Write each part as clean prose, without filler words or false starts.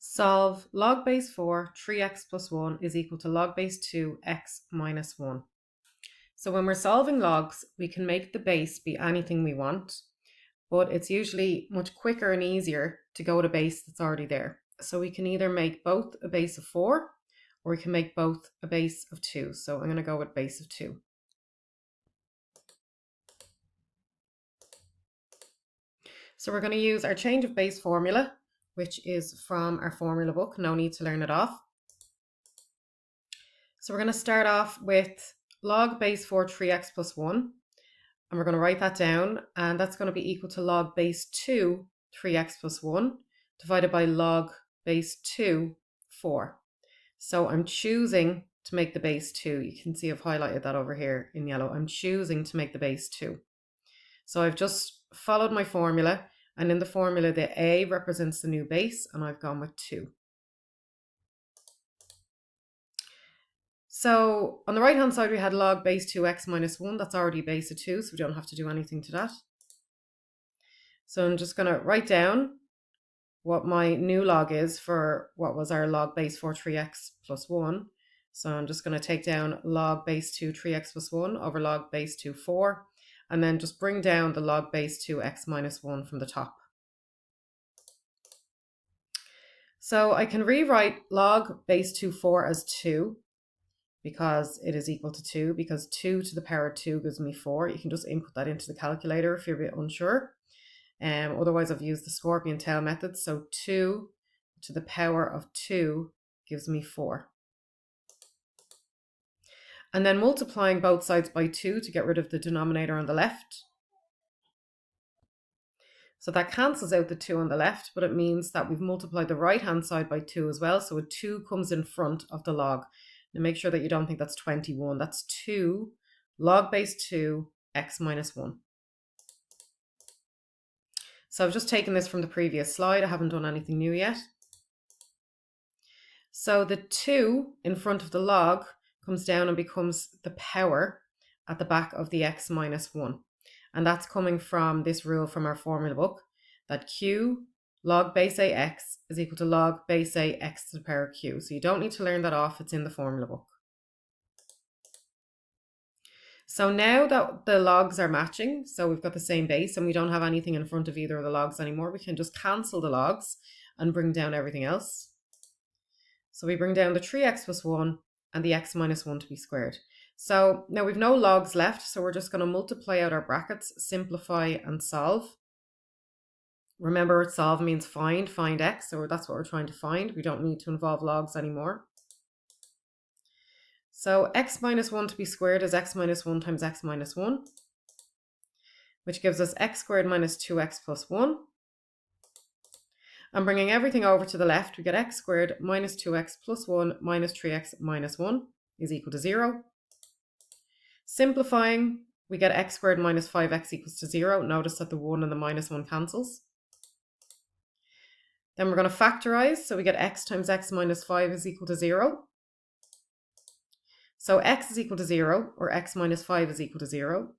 Solve log base 4, 3x plus 1 is equal to log base 2, x minus 1. So when we're solving logs, we can make the base be anything we want, but it's usually much quicker and easier to go to base that's already there. So we can either make both a base of 4, or we can make both a base of 2. So I'm going to go with base of 2. So we're going to use our change of base formula, which is from our formula book. No need to learn it off. So we're going to start off with log base 4, 3x plus 1. And we're going to write that down. And that's going to be equal to log base 2, 3x plus 1, divided by log base 2, 4. So I'm choosing to make the base 2. You can see I've highlighted that over here in yellow. I'm choosing to make the base 2. So I've just followed my formula. And in the formula, the A represents the new base. And I've gone with 2. So on the right hand side, we had log base 2x minus 1. That's already base of 2, so we don't have to do anything to that. So I'm just going to write down what my new log is for what was our log base 4, 3x plus 1. So I'm just going to take down log base 2, 3x plus 1 over log base 2, 4. And then just bring down the log base 2x minus 1 from the top. So I can rewrite log base 2, 4 as 2. Because it is equal to 2, because 2 to the power of 2 gives me 4. You can just input that into the calculator if you're a bit unsure. Otherwise, I've used the scorpion tail method. So 2 to the power of 2 gives me 4. And then multiplying both sides by 2 to get rid of the denominator on the left. So that cancels out the 2 on the left, but it means that we've multiplied the right-hand side by 2 as well. So a 2 comes in front of the log. Now make sure that you don't think that's 21. That's 2 log base 2 x minus 1. So I've just taken this from the previous slide. I haven't done anything new yet. So the 2 in front of the log comes down and becomes the power at the back of the x minus 1. And that's coming from this rule from our formula book, that q log base a x is equal to log base a x to the power of q. So you don't need to learn that off. It's in the formula book. So now that the logs are matching, so we've got the same base and we don't have anything in front of either of the logs anymore, we can just cancel the logs and bring down everything else. So we bring down the 3x plus 1 and the x minus 1 to be squared. So now we've no logs left, so we're just going to multiply out our brackets, simplify and solve. Remember, solve means find x, so that's what we're trying to find. We don't need to involve logs anymore. So x minus 1 to be squared is x minus 1 times x minus 1, which gives us x squared minus 2x plus 1. And bringing everything over to the left, we get x squared minus 2x plus 1 minus 3x minus 1 is equal to 0. Simplifying, we get x squared minus 5x equals to 0. Notice that the 1 and the minus 1 cancels. Then we're going to factorize, so we get x times x minus 5 is equal to 0. So x is equal to 0, or x minus 5 is equal to 0.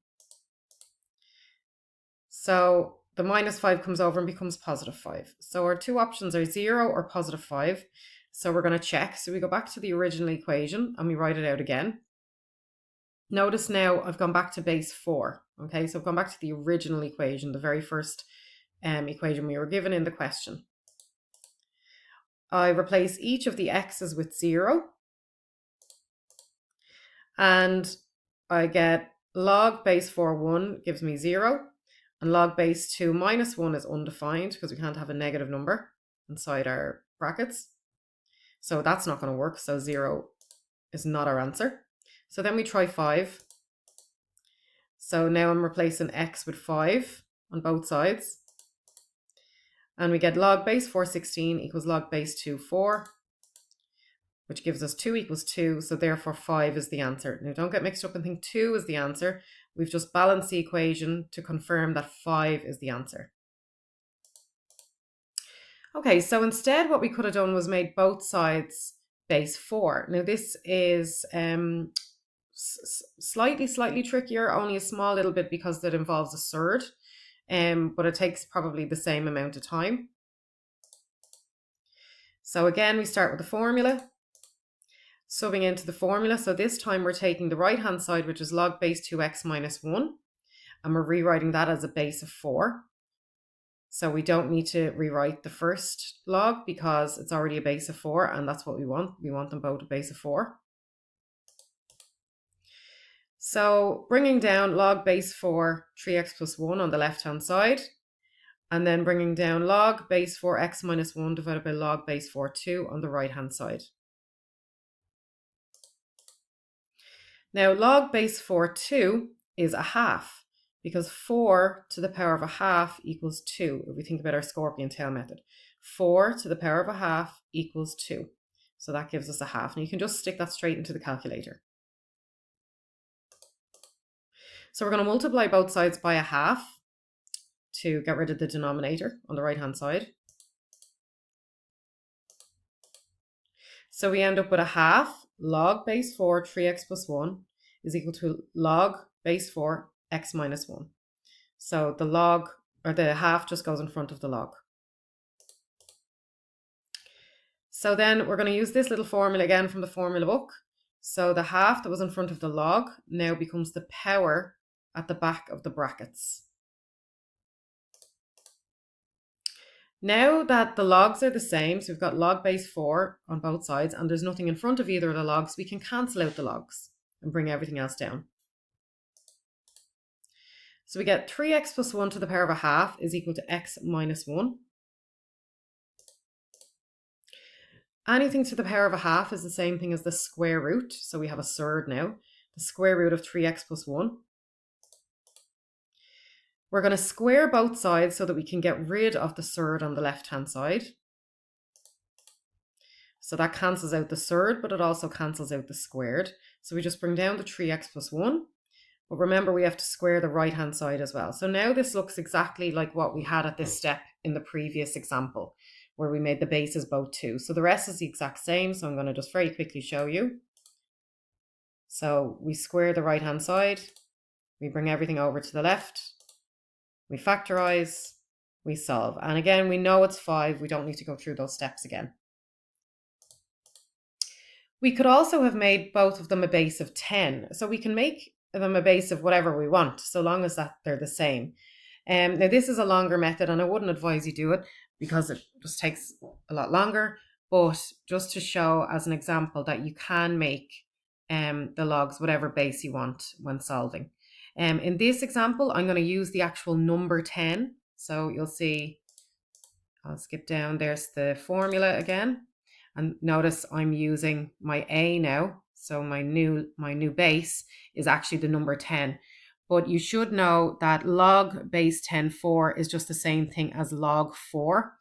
So the minus 5 comes over and becomes positive 5. So our two options are 0 or positive 5. So we're going to check. So we go back to the original equation and we write it out again. Notice now I've gone back to base 4. Okay, so I've gone back to the original equation, the very first equation we were given in the question. I replace each of the x's with 0. And I get log base 4, 1 gives me 0. And log base 2 minus 1 is undefined because we can't have a negative number inside our brackets. So that's not going to work. So 0 is not our answer. So then we try 5. So now I'm replacing x with 5 on both sides. And we get log base 4, 16 equals log base 2, 4. Which gives us 2 equals 2, so therefore 5 is the answer. Now don't get mixed up and think 2 is the answer. We've just balanced the equation to confirm that 5 is the answer. Okay, so instead what we could have done was made both sides base 4. Now this is slightly trickier, only a small little bit because that involves a surd, but it takes probably the same amount of time. So again, we start with the formula, subbing into the formula. So this time we're taking the right hand side, which is log base 2x minus 1, and we're rewriting that as a base of 4. So we don't need to rewrite the first log because it's already a base of 4, and that's what we want. We want them both a base of 4. So bringing down log base 4, 3x plus 1 on the left-hand side, and then bringing down log base 4 x minus 1 divided by log base 4 2 on the right-hand side. Now log base 4 2 is a half, because 4 to the power of a half equals 2, if we think about our scorpion tail method. 4 to the power of a half equals 2. So that gives us a half. And you can just stick that straight into the calculator. So we're going to multiply both sides by a half to get rid of the denominator on the right-hand side. So we end up with a half log base 4 3x plus 1 is equal to log base 4 x minus 1. So the log, or the half, just goes in front of the log. So then we're going to use this little formula again from the formula book. So the half that was in front of the log now becomes the power at the back of the brackets. Now that the logs are the same, so we've got log base 4 on both sides, and there's nothing in front of either of the logs, we can cancel out the logs and bring everything else down. So we get 3x plus 1 to the power of a half is equal to x minus 1. Anything to the power of a half is the same thing as the square root, so we have a surd now. The square root of 3x plus 1. We're going to square both sides so that we can get rid of the surd on the left-hand side. So that cancels out the surd, but it also cancels out the squared. So we just bring down the 3x plus 1. But remember, we have to square the right-hand side as well. So now this looks exactly like what we had at this step in the previous example, where we made the bases both 2. So the rest is the exact same. So I'm going to just very quickly show you. So we square the right-hand side. We bring everything over to the left. We factorize. We solve. And again, we know it's 5. We don't need to go through those steps again. We could also have made both of them a base of 10. So we can make them a base of whatever we want, so long as that they're the same. Now this is a longer method, and I wouldn't advise you do it because it just takes a lot longer, but just to show as an example that you can make the logs whatever base you want when solving. In this example, I'm going to use the actual number 10. So you'll see, I'll skip down, there's the formula again, and notice I'm using my a now. So my new base is actually the number 10. But you should know that log base 10 4 is just the same thing as log 4.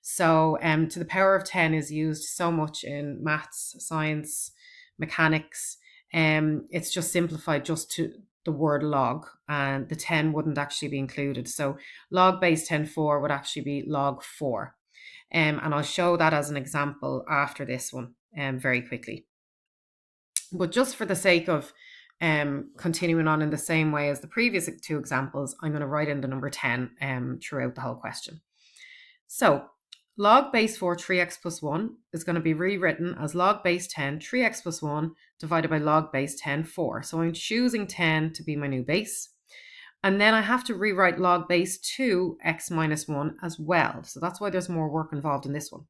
So to the power of 10 is used so much in maths, science, mechanics. It's just simplified just to the word log, and the 10 wouldn't actually be included. So log base 10 4 would actually be log 4. And I'll show that as an example after this one very quickly. But just for the sake of continuing on in the same way as the previous 2 examples, I'm going to write in the number 10 throughout the whole question. So log base 4 3x plus 1 is going to be rewritten as log base 10 3x plus 1 divided by log base 10 4. So I'm choosing 10 to be my new base. And then I have to rewrite log base 2 x minus 1 as well. So that's why there's more work involved in this one.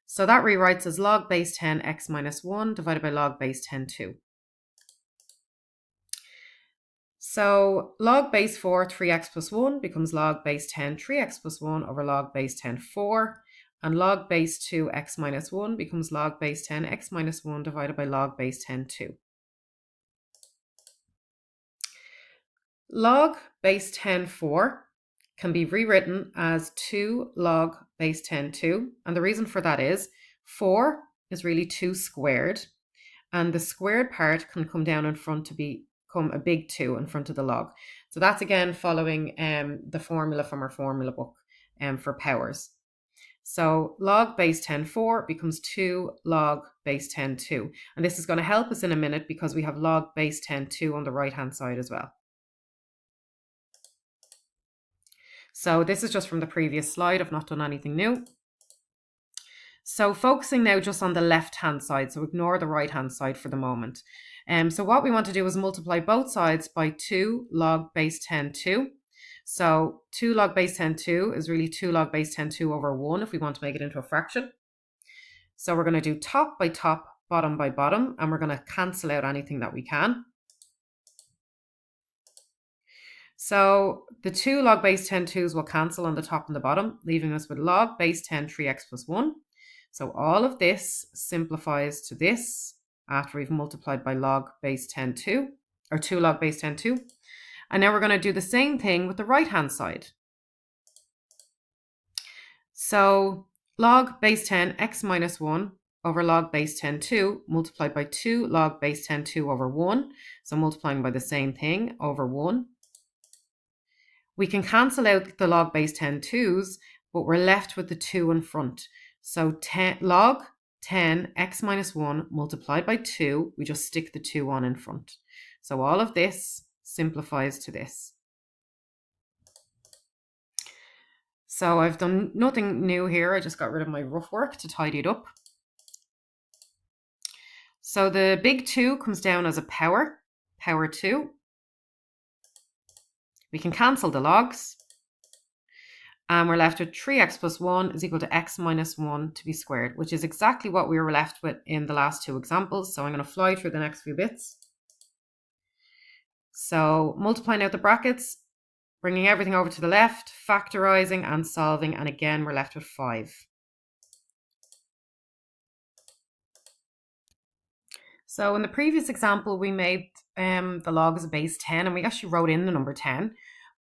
So that rewrites as log base 10 x minus 1 divided by log base 10 2. So log base 4 3x plus 1 becomes log base 10 3x plus 1 over log base 10 4. And log base 2 x minus 1 becomes log base 10 x minus 1 divided by log base 10 2. Log base 10 4 can be rewritten as 2 log base 10 2. And the reason for that is 4 is really 2 squared. And the squared part can come down in front to become a big 2 in front of the log. So that's again following the formula from our formula book for powers. So log base 10 4 becomes 2 log base 10 2. And this is going to help us in a minute because we have log base 10 2 on the right hand side as well. So this is just from the previous slide. I've not done anything new. So focusing now just on the left-hand side, so ignore the right-hand side for the moment. So what we want to do is multiply both sides by 2 log base 10 2. So 2 log base 10 2 is really 2 log base 10 2 over 1 if we want to make it into a fraction. So we're going to do top by top, bottom by bottom, and we're going to cancel out anything that we can. So the 2 log base 10 2's will cancel on the top and the bottom, leaving us with log base 10 3x plus 1. So all of this simplifies to this after we've multiplied by log base 10 2, or 2 log base 10 2. And now we're going to do the same thing with the right-hand side. So log base 10 x minus 1 over log base 10 2 multiplied by 2 log base 10 2 over 1. So multiplying by the same thing over 1. We can cancel out the log base 10 2's, but we're left with the 2 in front. So log 10 x minus 1 multiplied by 2, we just stick the 2 on in front. So all of this simplifies to this. So I've done nothing new here. I just got rid of my rough work to tidy it up. So the big 2 comes down as a power 2. We can cancel the logs. And we're left with 3x plus 1 is equal to x minus 1 to be squared, which is exactly what we were left with in the last two examples. So I'm going to fly through the next few bits. So multiplying out the brackets, bringing everything over to the left, factorizing and solving, and again we're left with 5. So in the previous example we made the log as a base 10 and we actually wrote in the number 10.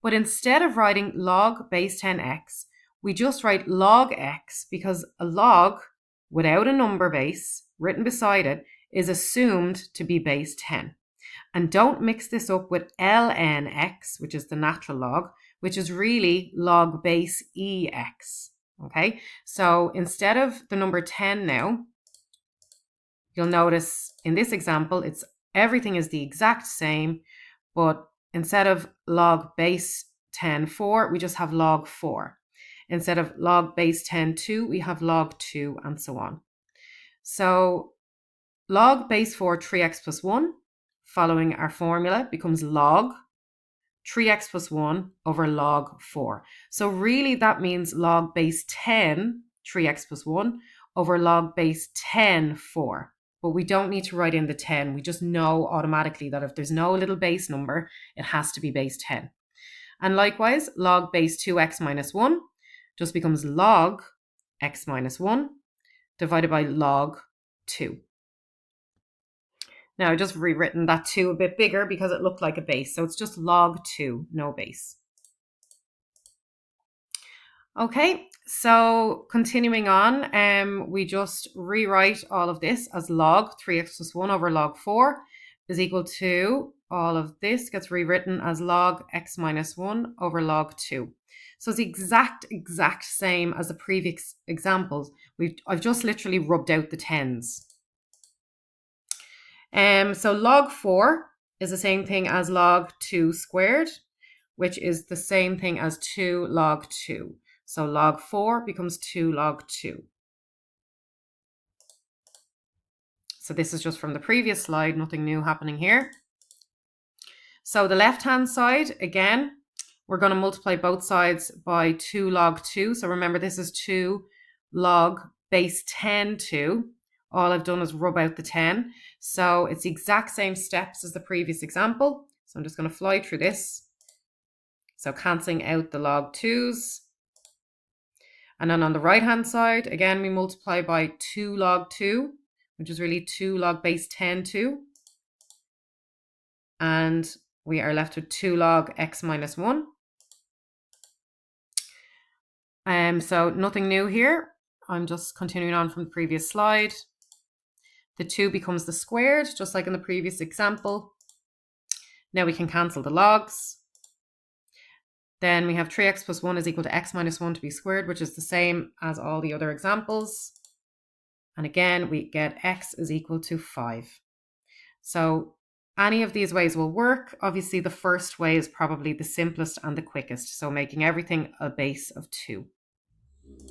But instead of writing log base 10x, we just write log x because a log without a number base written beside it is assumed to be base 10. And don't mix this up with ln x, which is the natural log, which is really log base ex. Okay, so instead of the number 10 now, you'll notice in this example, everything is the exact same, but instead of log base 10 4, we just have log 4. Instead of log base 10 2, we have log 2, and so on. So log base 4 3x plus 1, following our formula, becomes log 3x plus 1 over log 4. So really that means log base 10 3x plus 1 over log base 10 4. But we don't need to write in the 10. We just know automatically that if there's no little base number, it has to be base 10. And likewise, log base 2x minus 1 just becomes log x minus 1 divided by log 2. Now, I've just rewritten that 2 a bit bigger because it looked like a base. So it's just log 2, no base. Okay, so continuing on, we just rewrite all of this as log 3x plus 1 over log 4 is equal to, all of this gets rewritten as log x minus 1 over log 2. So it's the exact same as the previous examples. I've just literally rubbed out the 10s. So log 4 is the same thing as log 2 squared, which is the same thing as 2 log 2. So log 4 becomes 2 log 2. So this is just from the previous slide, nothing new happening here. So the left-hand side, again, we're going to multiply both sides by 2 log 2. So remember, this is 2 log base 10 2. All I've done is rub out the 10. So it's the exact same steps as the previous example. So I'm just going to fly through this. So cancelling out the log 2's. And then on the right-hand side, again, we multiply by 2 log 2, which is really 2 log base 10 2. And we are left with 2 log x minus 1. So nothing new here. I'm just continuing on from the previous slide. The 2 becomes the squared, just like in the previous example. Now we can cancel the logs. Then we have 3x plus 1 is equal to x minus 1 to be squared, which is the same as all the other examples. And again, we get x is equal to 5. So any of these ways will work. Obviously, the first way is probably the simplest and the quickest. So making everything a base of 2.